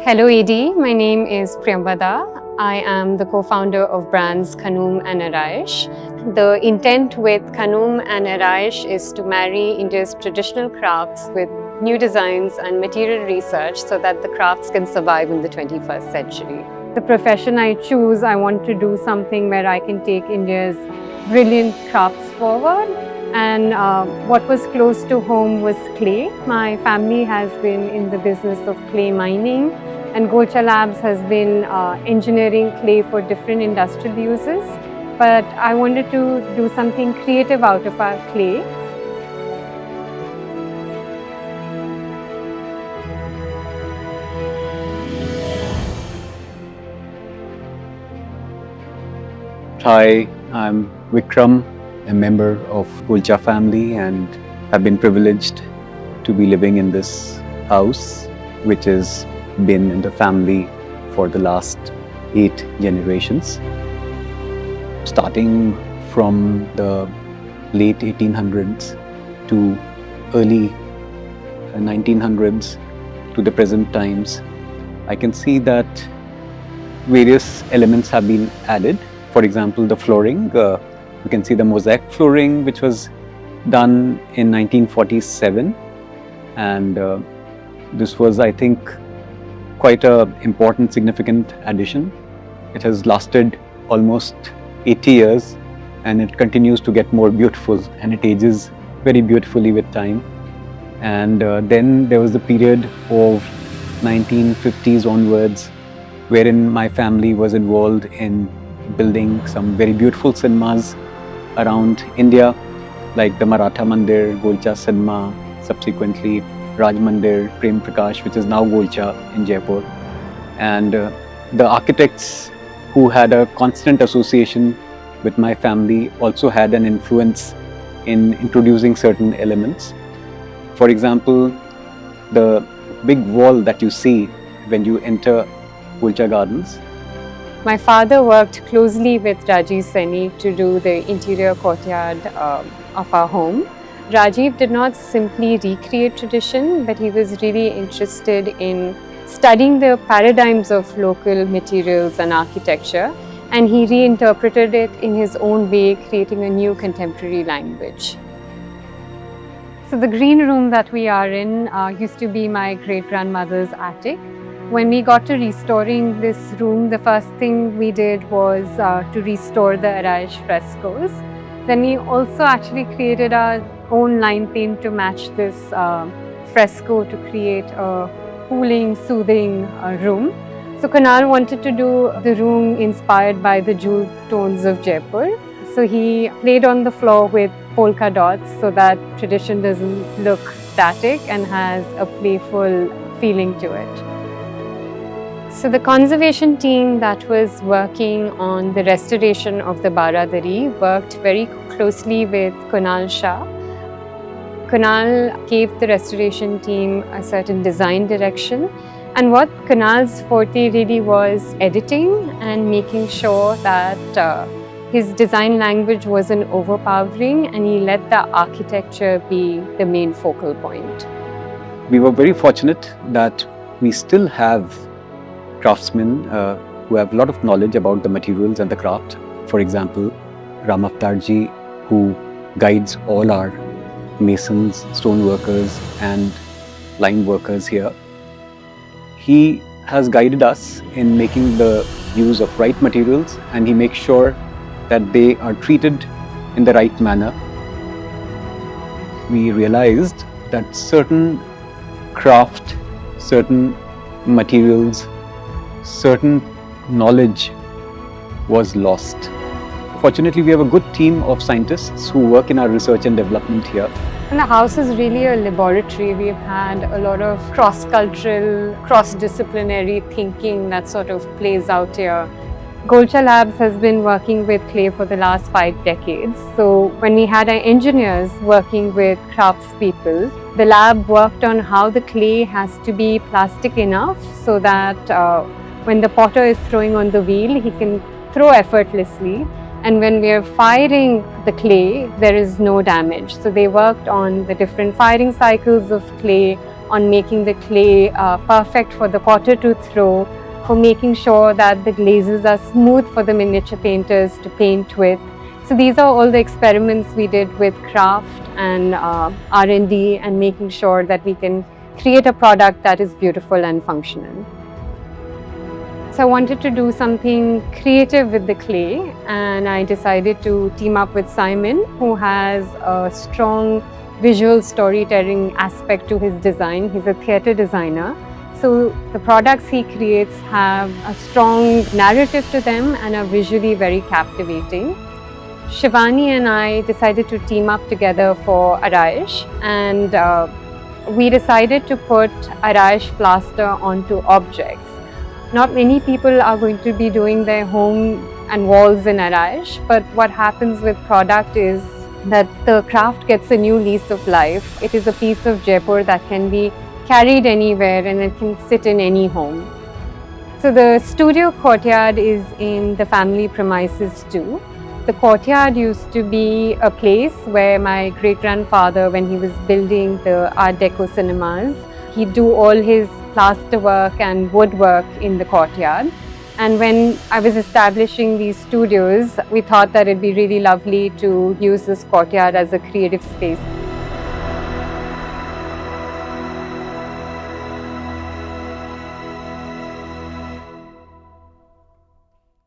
Hello AD, my name is Priyambada. I am the co-founder of brands Kanoom and Araish. The intent with Kanoom and Araish is to marry India's traditional crafts with new designs and material research so that the crafts can survive in the 21st century. The profession I choose, I want to do something where I can take India's brilliant crafts forward. And what was close to home was clay. My family has been in the business of clay mining, and Golcha Labs has been engineering clay for different industrial uses. But I wanted to do something creative out of our clay. Hi, I'm Vikram, a member of Golcha family, and have been privileged to be living in this house, which has been in the family for the last 8 generations. Starting from the late 1800s to early 1900s to the present times, I can see that various elements have been added. For example, the flooring, you can see the mosaic flooring, which was done in 1947, and this was, I think, quite an important, significant addition. It has lasted almost 80 years and it continues to get more beautiful, and it ages very beautifully with time. And then there was the period of 1950s onwards, wherein my family was involved in building some very beautiful cinemas around India, like the Maratha Mandir, Golcha Cinema, subsequently Raj Mandir, Prem Prakash, which is now Golcha in Jaipur. And the architects who had a constant association with my family also had an influence in introducing certain elements. For example, the big wall that you see when you enter Golcha Gardens. My father worked closely with Rajiv Saini to do the interior courtyard of our home. Rajiv did not simply recreate tradition, but he was really interested in studying the paradigms of local materials and architecture, and he reinterpreted it in his own way, creating a new contemporary language. So the green room that we are in used to be my great-grandmother's attic. When we got to restoring this room, the first thing we did was to restore the Araish frescoes. Then we also actually created our own line paint to match this fresco to create a cooling, soothing room. So Kunal wanted to do the room inspired by the jewel tones of Jaipur. So he played on the floor with polka dots so that tradition doesn't look static and has a playful feeling to it. So the conservation team that was working on the restoration of the Baradari worked very closely with Kunal Shah. Kunal gave the restoration team a certain design direction, and what Kunal's forte really was editing and making sure that his design language wasn't overpowering, and he let the architecture be the main focal point. We were very fortunate that we still have craftsmen who have a lot of knowledge about the materials and the craft. For example, Ram Avtarji, who guides all our masons, stone workers and line workers here. He has guided us in making the use of right materials, and he makes sure that they are treated in the right manner. We realized that certain craft, certain materials, certain knowledge was lost. Fortunately, we have a good team of scientists who work in our research and development here. And the house is really a laboratory. We've had a lot of cross-cultural, cross-disciplinary thinking that sort of plays out here. Golcha Labs has been working with clay for the last 5 decades. So when we had our engineers working with craftspeople, the lab worked on how the clay has to be plastic enough so that when the potter is throwing on the wheel, he can throw effortlessly. And when we are firing the clay, there is no damage. So they worked on the different firing cycles of clay, on making the clay perfect for the potter to throw, for making sure that the glazes are smooth for the miniature painters to paint with. So these are all the experiments we did with craft and R&D, and making sure that we can create a product that is beautiful and functional. So I wanted to do something creative with the clay, and I decided to team up with Simon, who has a strong visual storytelling aspect to his design. He's a theatre designer. So the products he creates have a strong narrative to them and are visually very captivating. Shivani and I decided to team up together for Araish, and we decided to put Araish plaster onto objects. Not many people are going to be doing their home and walls in Araish, but what happens with product is that the craft gets a new lease of life. It is a piece of Jaipur that can be carried anywhere and it can sit in any home. So the studio courtyard is in the family premises too. The courtyard used to be a place where my great-grandfather, when he was building the Art Deco cinemas, he'd do all his plaster work and woodwork in the courtyard. And when I was establishing these studios, we thought that it'd be really lovely to use this courtyard as a creative space.